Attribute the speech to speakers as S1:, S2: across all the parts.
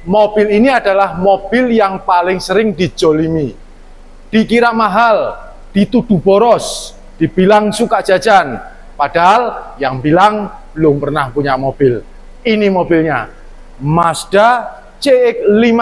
S1: mobil ini adalah mobil yang paling sering dijolimi, dikira mahal, dituduh boros, dibilang suka jajan, padahal yang bilang belum pernah punya mobil. Ini mobilnya, Mazda CX-5.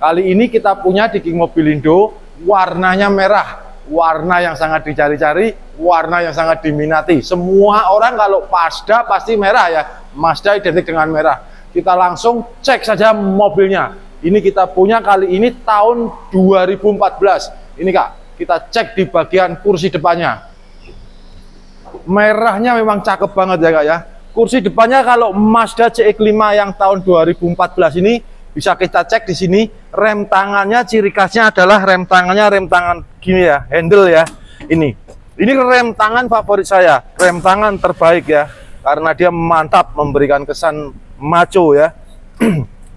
S1: Kali ini kita punya di King Mobilindo, warnanya merah, warna yang sangat dicari-cari, warna yang sangat diminati. Semua orang kalau Mazda pasti merah ya, Mazda identik dengan merah. Kita langsung cek saja mobilnya. Ini kita punya kali ini tahun 2014. Ini Kak, kita cek di bagian kursi depannya. Merahnya memang cakep banget ya Kak ya. Kursi depannya kalau Mazda CX-5 yang tahun 2014 ini bisa kita cek di sini. Rem tangannya, ciri khasnya adalah rem tangan gini ya, handle ya. Ini rem tangan favorit saya, rem tangan terbaik ya, karena dia mantap, memberikan kesan maco ya.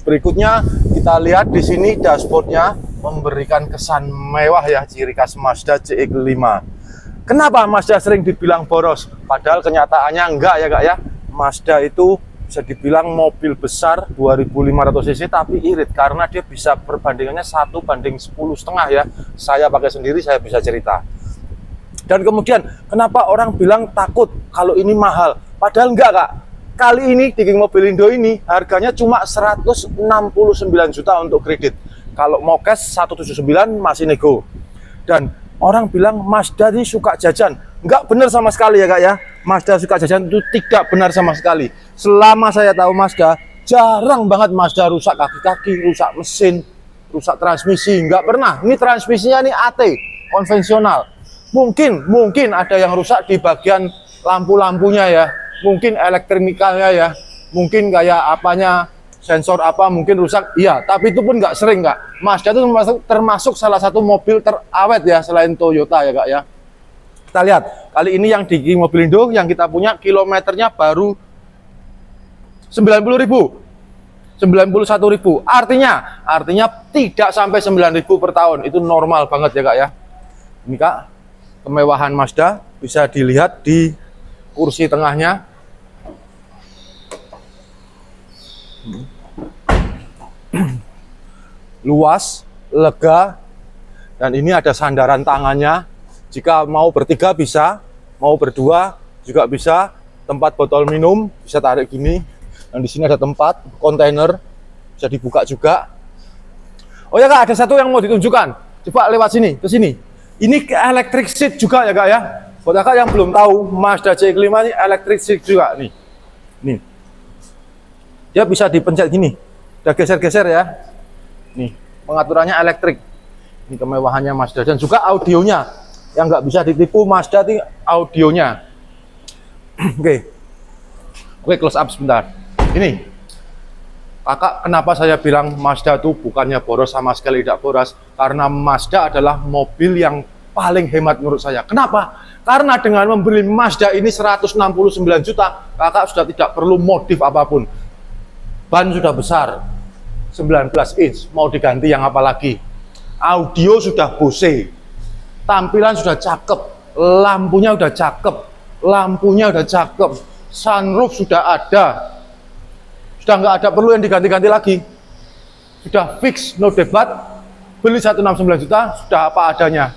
S1: Berikutnya kita lihat di sini dashboardnya memberikan kesan mewah ya, ciri khas Mazda CX-5. Kenapa Mazda sering dibilang boros? Padahal kenyataannya enggak ya Kak ya. Mazda itu bisa dibilang mobil besar 2500 cc tapi irit karena dia bisa perbandingannya 1:10,5 ya. Saya pakai sendiri, saya bisa cerita. Dan kemudian kenapa orang bilang takut kalau ini mahal? Padahal enggak Kak. Kali ini di King Mobilindo ini harganya cuma 169 juta untuk kredit. Kalau mau cash 179 masih nego. Dan orang bilang Mazda ini suka jajan. Enggak benar sama sekali ya Kak ya. Mazda suka jajan itu tidak benar sama sekali. Selama saya tahu Mazda, jarang banget Mazda rusak kaki-kaki, rusak mesin, rusak transmisi. Enggak pernah. Ini transmisinya ini AT, konvensional. Mungkin ada yang rusak di bagian lampu-lampunya ya. Mungkin elektronikalnya ya. Mungkin kayak apanya, sensor apa mungkin rusak. Iya, tapi itu pun nggak sering Kak. Mazda itu termasuk salah satu mobil terawet ya selain Toyota ya Kak ya. Kita lihat, kali ini yang di King Mobilindo yang kita punya kilometernya baru 90.000, 91.000. Artinya tidak sampai 9.000 per tahun. Itu normal banget ya Kak ya. Ini Kak, kemewahan Mazda bisa dilihat di kursi tengahnya. Luas, lega, dan ini ada sandaran tangannya. Jika mau bertiga bisa, mau berdua juga bisa. Tempat botol minum bisa tarik gini. Dan di sini ada tempat kontainer bisa dibuka juga. Oh ya Kak, ada satu yang mau ditunjukkan. Coba lewat sini, ke sini. Ini electric seat juga ya Kak ya. Buat Kakak yang belum tahu, Mazda CX-5 ini electric seat juga nih. Nih. Dia bisa dipencet gini. Udah geser-geser ya. Nih, pengaturannya elektrik. Ini kemewahannya Mazda dan juga audionya. Yang nggak bisa ditipu Mazda itu audionya. Oke, close up sebentar. Ini, Kakak, kenapa saya bilang Mazda itu bukannya boros, sama sekali tidak boros? Karena Mazda adalah mobil yang paling hemat menurut saya. Kenapa? Karena dengan membeli Mazda ini 169 juta, Kakak sudah tidak perlu modif apapun. Ban sudah besar, 19 inch, mau diganti yang apa lagi? Audio sudah Bose. Tampilan sudah cakep, lampunya udah cakep, lampunya udah cakep, sunroof sudah ada, sudah nggak ada perlu yang diganti-ganti lagi, sudah fix, no debat. Beli 169 juta sudah apa adanya.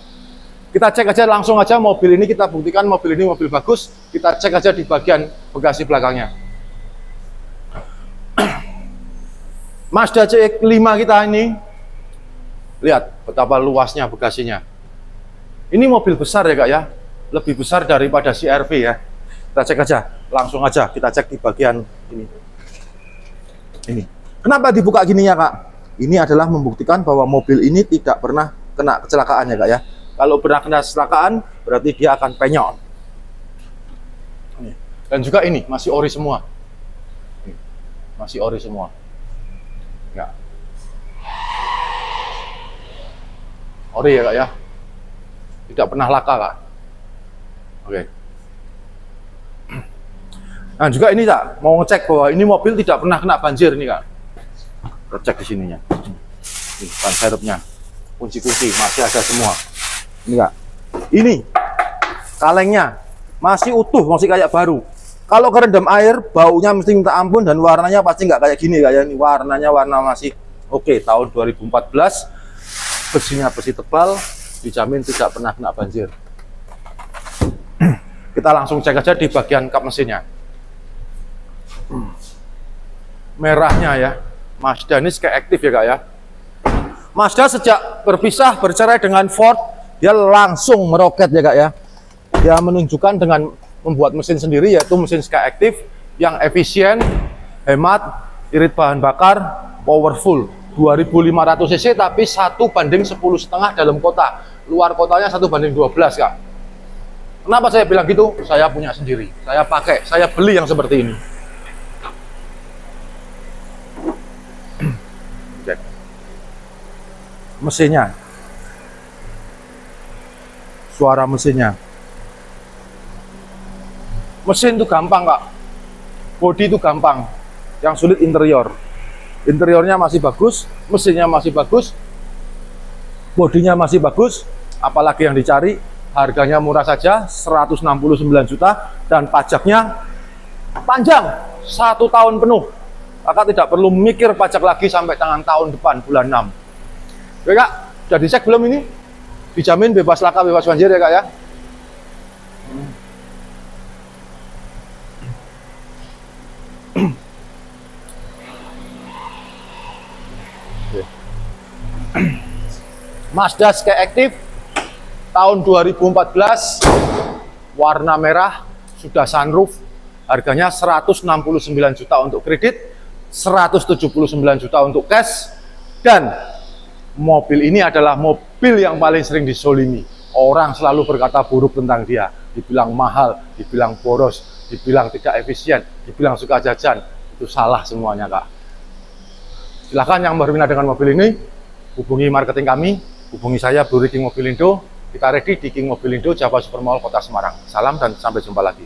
S1: Kita cek aja langsung aja mobil ini, kita buktikan mobil ini mobil bagus. Kita cek aja di bagian bagasi belakangnya. Mazda CX-5 kita ini, lihat betapa luasnya bagasinya. Ini mobil besar ya Kak ya, lebih besar daripada CR-V ya. Kita cek aja, langsung aja kita cek di bagian ini. Kenapa dibuka gini ya Kak? Ini adalah membuktikan bahwa mobil ini tidak pernah kena kecelakaan ya Kak ya. Kalau pernah kena kecelakaan, berarti dia akan penyok. Dan juga ini masih ori semua. Masih ori semua. Ya. Ori ya Kak ya. Tidak pernah laka Kak. Oke. Nah juga ini Kak, mau ngecek bahwa ini mobil tidak pernah kena banjir nih Kak. Kita cek di sininya. Ini ban serepnya, kunci-kunci masih ada semua. Ini Kak. Ini kalengnya masih utuh, masih kayak baru. Kalau kerendam air, baunya mesti minta ampun dan warnanya pasti nggak kayak gini kayak ini. Warnanya warna masih Oke, tahun 2014, besinya besi tebal, dijamin tidak pernah kena banjir. Kita langsung cek aja di bagian kap mesinnya. Merahnya ya, Mazda ini kayak aktif ya kak ya. Mazda sejak bercerai dengan Ford, dia langsung meroket ya kak ya. Dia menunjukkan dengan membuat mesin sendiri, yaitu mesin Sky Active yang efisien, hemat, irit bahan bakar, powerful. 2500 cc tapi 1:10,5 dalam kota. Luar kotanya 1:12 kak. Kenapa saya bilang gitu? Saya punya sendiri, saya pakai, saya beli yang seperti ini. Cek mesinnya, suara mesinnya. Mesin itu gampang kak, bodi itu gampang, yang sulit interior. Interiornya masih bagus, mesinnya masih bagus, bodinya masih bagus, apalagi yang dicari. Harganya murah saja, 169 juta, dan pajaknya panjang, 1 tahun penuh. Kakak tidak perlu mikir pajak lagi sampai tahun depan, bulan 6. Oke kak, sudah dicek belum ini? Dijamin bebas laka, bebas banjir ya kak ya. Mazda Sky Active tahun 2014, warna merah, sudah sunroof, harganya 169 juta untuk kredit, 179 juta untuk cash, dan mobil ini adalah mobil yang paling sering disolimi. Orang selalu berkata buruk tentang dia, dibilang mahal, dibilang boros, dibilang tidak efisien, dibilang suka jajan. Itu salah semuanya kak. Silahkan yang berminat dengan mobil ini, hubungi marketing kami, hubungi saya Blue King Mobilindo. Kita ready di King Mobilindo, Java Supermall, Kota Semarang. Salam dan sampai jumpa lagi.